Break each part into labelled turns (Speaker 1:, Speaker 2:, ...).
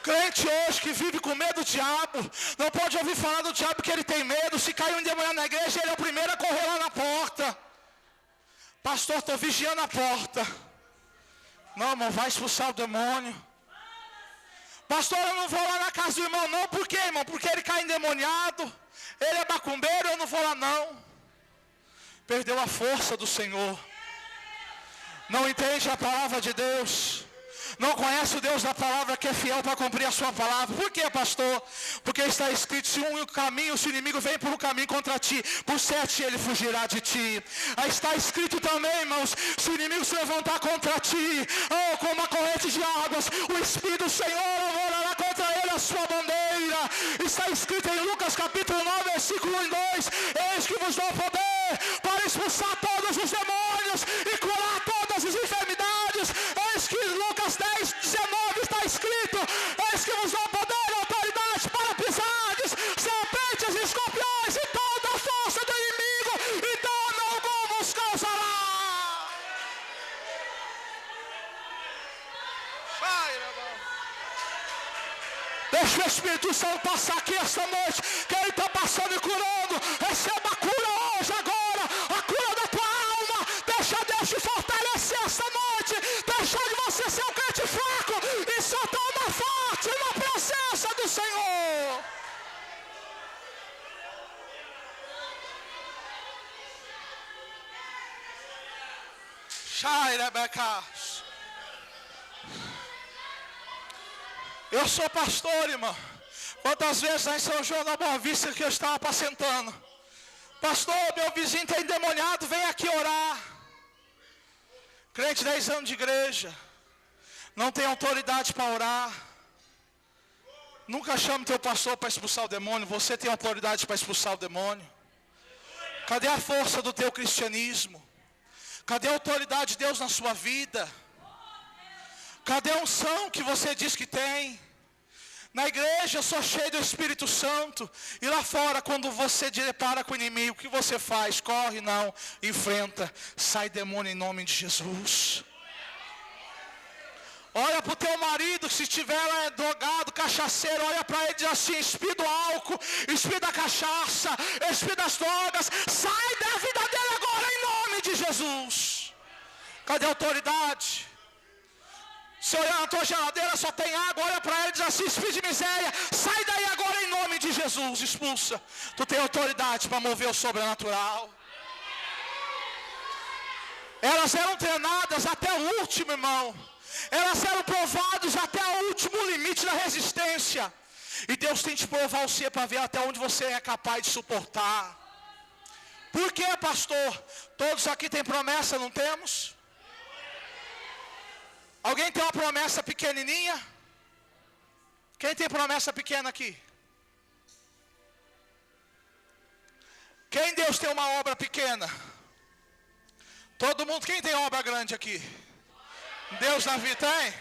Speaker 1: Crente hoje que vive com medo do diabo, não pode ouvir falar do diabo porque ele tem medo. Se cai um endemoniado na igreja, ele é o primeiro a correr lá na porta. Pastor, estou vigiando a porta. Não, irmão, vai expulsar o demônio. Pastor, eu não vou lá na casa do irmão não. Por quê, irmão? Porque ele cai endemoniado. Ele é macumbeiro, eu não vou lá não. Perdeu a força do Senhor. Não entende a palavra de Deus. Não conhece o Deus da palavra que é fiel para cumprir a sua palavra. Por quê, pastor? Porque está escrito, se o inimigo vem por um caminho contra ti, por 7 ele fugirá de ti. Aí está escrito também, irmãos, se o inimigo se levantar contra ti, como uma corrente de águas, o Espírito do Senhor orará contra ele a sua bandeira. Está escrito em Lucas capítulo 9, versículo 1 e 2, eis que vos dou poder para expulsar todos os demônios e curar todas as enfermidades. Eis que Lucas 10, 19 está escrito, eis que vos dou poder e autoridade para pisardes serpentes e escorpiões e toda a força do inimigo, e dano algum vos causará. Deixa o Espírito Santo passar aqui esta noite, que ele está passando e curando. Receba a cura hoje, agora, a cura da tua alma. Deixa Deus te fortalecer esta noite. Deixa de você ser um crente fraco e só toma forte na presença do Senhor. Shai, Rebeca. Eu sou pastor, irmão. Quantas vezes lá em São João da Boa Vista que eu estava apacentando. Pastor, meu vizinho está endemoniado, vem aqui orar. Crente 10 anos de igreja. Não tem autoridade para orar. Nunca chame teu pastor para expulsar o demônio. Você tem autoridade para expulsar o demônio. Cadê a força do teu cristianismo? Cadê a autoridade de Deus na sua vida? Cadê a unção que você diz que tem? Na igreja eu sou cheio do Espírito Santo. E lá fora, quando você depara com o inimigo, o que você faz? Corre, não, enfrenta. Sai demônio em nome de Jesus. Olha para o teu marido, se estiver drogado, cachaceiro, olha para ele e diz assim: espírito do álcool, espírito da cachaça, espírito das drogas, sai da vida dele agora em nome de Jesus. Cadê a autoridade? Se olhar na tua geladeira só tem água, olha para ele e diz assim: espírito de miséria, sai daí agora em nome de Jesus, expulsa. Tu tem autoridade para mover o sobrenatural. Elas eram treinadas até o último, irmão. Elas eram provadas até o último limite da resistência. E Deus tem que provar você para ver até onde você é capaz de suportar. Por quê, pastor? Todos aqui têm promessa, não temos? Alguém tem uma promessa pequenininha? Quem tem promessa pequena aqui? Quem Deus tem uma obra pequena? Todo mundo. Quem tem obra grande aqui? Deus na vida tem?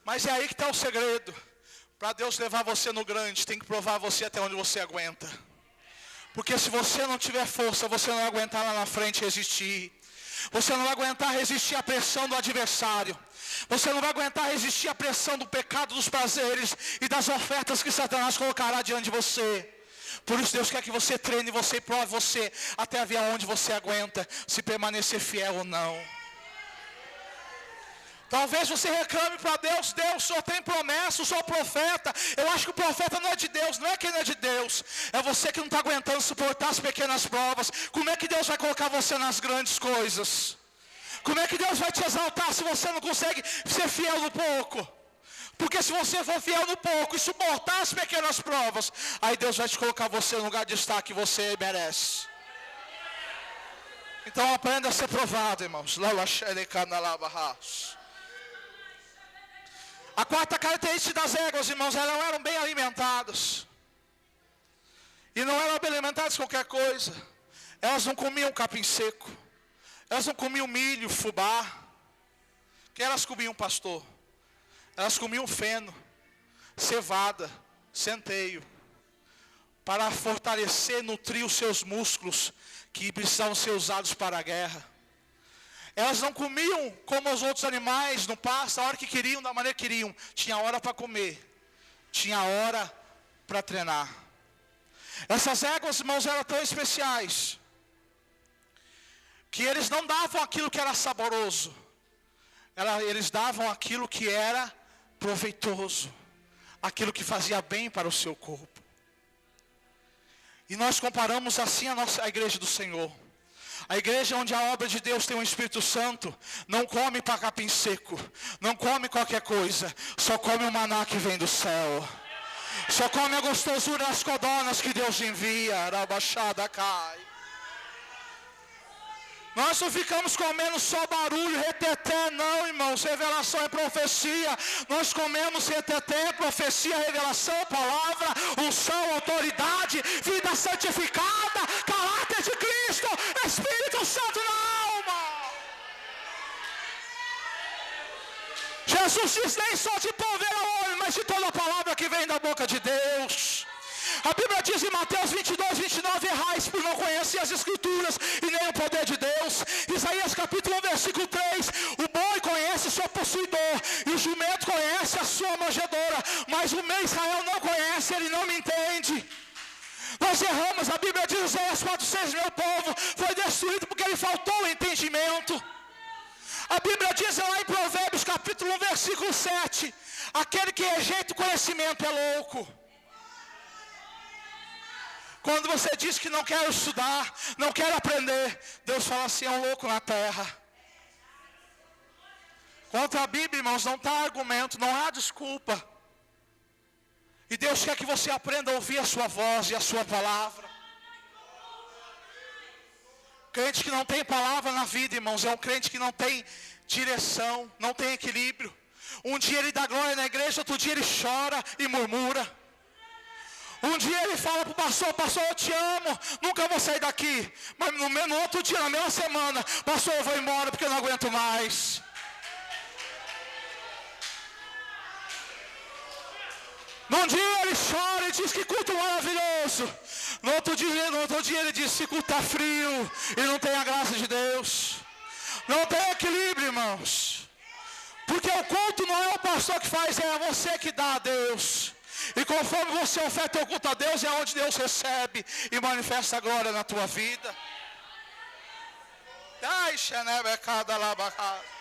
Speaker 1: Mas é aí que está o segredo. Para Deus levar você no grande, tem que provar você até onde você aguenta. Porque se você não tiver força, você não vai aguentar lá na frente resistir. Você não vai aguentar resistir à pressão do adversário. Você não vai aguentar resistir à pressão do pecado, dos prazeres e das ofertas que Satanás colocará diante de você. Por isso Deus quer que você treine você e prove você até ver aonde você aguenta, se permanecer fiel ou não. Talvez você reclame para Deus: Deus, o Senhor tem promessa, o Senhor profeta. Eu acho que o profeta não é de Deus. Não é que ele não é de Deus. É você que não está aguentando suportar as pequenas provas. Como é que Deus vai colocar você nas grandes coisas? Como é que Deus vai te exaltar se você não consegue ser fiel no pouco? Porque se você for fiel no pouco e suportar as pequenas provas, aí Deus vai te colocar você no lugar de destaque que você merece. Então aprenda a ser provado, irmãos. A quarta característica das éguas, irmãos, elas eram bem alimentadas. E não eram bem alimentadas de qualquer coisa. Elas não comiam capim seco. Elas não comiam milho, fubá. O que elas comiam, pastor? Elas comiam feno, cevada, centeio. Para fortalecer, nutrir os seus músculos, que precisavam ser usados para a guerra. Elas não comiam como os outros animais no pasto, a hora que queriam, da maneira que queriam. Tinha hora para comer, tinha hora para treinar. Essas éguas, irmãos, eram tão especiais, que eles não davam aquilo que era saboroso, eles davam aquilo que era proveitoso, aquilo que fazia bem para o seu corpo. E nós comparamos assim a igreja do Senhor. A igreja onde a obra de Deus tem o Espírito Santo, não come capim seco, não come qualquer coisa, só come o maná que vem do céu. Só come a gostosura das codornas que Deus envia. Arabaxada cai. Nós não ficamos comendo só barulho, reteté, não, irmãos. Revelação é profecia. Nós comemos reteté, profecia, revelação, palavra, unção, autoridade, vida santificada, caráter de Cristo, Espírito Santo na alma. Jesus diz: nem só de pão verá o homem, mas de toda a palavra que vem da boca de Deus. A Bíblia diz em Mateus 22, 29, errais por não conhecer as Escrituras e nem o poder de Deus. Isaías capítulo 1, versículo 3, o boi conhece o seu possuidor, e o jumento conhece a sua manjedoura, mas o meu Israel não conhece, ele não me entende. Nós erramos, a Bíblia diz, Isaías 4,6, meu povo foi destruído porque lhe faltou o entendimento. A Bíblia diz lá em Provérbios capítulo 1, versículo 7, aquele que rejeita o conhecimento é louco. Quando você diz que não quer estudar, não quer aprender, Deus fala assim: é um louco na terra. Contra a Bíblia, irmãos, não está argumento, não há desculpa. E Deus quer que você aprenda a ouvir a sua voz e a sua palavra. Crente que não tem palavra na vida, irmãos, é um crente que não tem direção, não tem equilíbrio. Um dia ele dá glória na igreja, outro dia ele chora e murmura. Um dia ele fala para o pastor: pastor, eu te amo, nunca vou sair daqui. Mas no outro dia, na mesma semana: pastor, eu vou embora porque eu não aguento mais. Num dia ele chora e diz que culto maravilhoso. No outro dia ele diz que culto está frio e não tem a graça de Deus. Não tem equilíbrio, irmãos. Porque o culto não é o pastor que faz, é você que dá a Deus. E conforme você oferta o culto a Deus, é onde Deus recebe e manifesta a glória na tua vida. Ai, xenebecada labacada.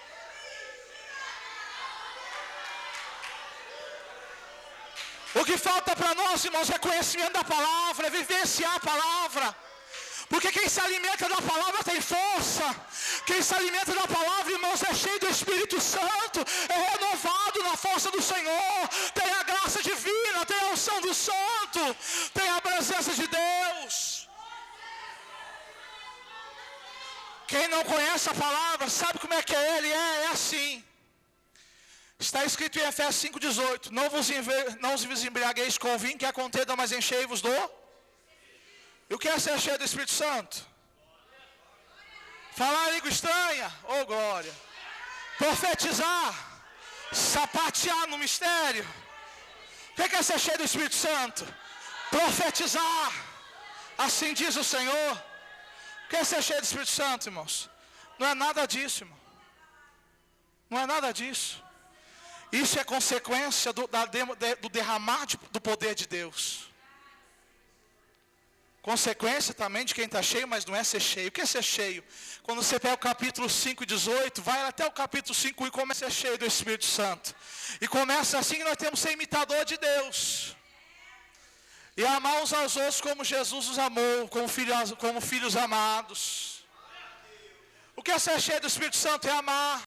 Speaker 1: O que falta para nós, irmãos, é conhecimento da palavra, é vivenciar a palavra. Porque quem se alimenta da palavra tem força. Quem se alimenta da palavra, irmãos, é cheio do Espírito Santo, é renovado na força do Senhor, tem a graça divina, tem a unção do Santo, tem a presença de Deus. Quem não conhece a palavra, sabe como é que é ele? É assim. Está escrito em Efésios 5,18: não vos embriagueis com vinho que a contenda, mas enchei-vos do... E o que é ser cheio do Espírito Santo? Falar língua estranha, oh glória. Profetizar, sapatear no mistério. O que é ser cheio do Espírito Santo? Profetizar, assim diz o Senhor. O que é ser cheio do Espírito Santo, irmãos? Não é nada disso, irmão. Não é nada disso. Isso é consequência do derramar do poder de Deus. Consequência também de quem está cheio, mas não é ser cheio. O que é ser cheio? Quando você pega o capítulo 5, 18, vai até o capítulo 5 e começa a ser cheio do Espírito Santo. E começa assim que nós temos que ser imitador de Deus. E amar uns aos outros como Jesus os amou, como filhos amados. O que é ser cheio do Espírito Santo? É amar.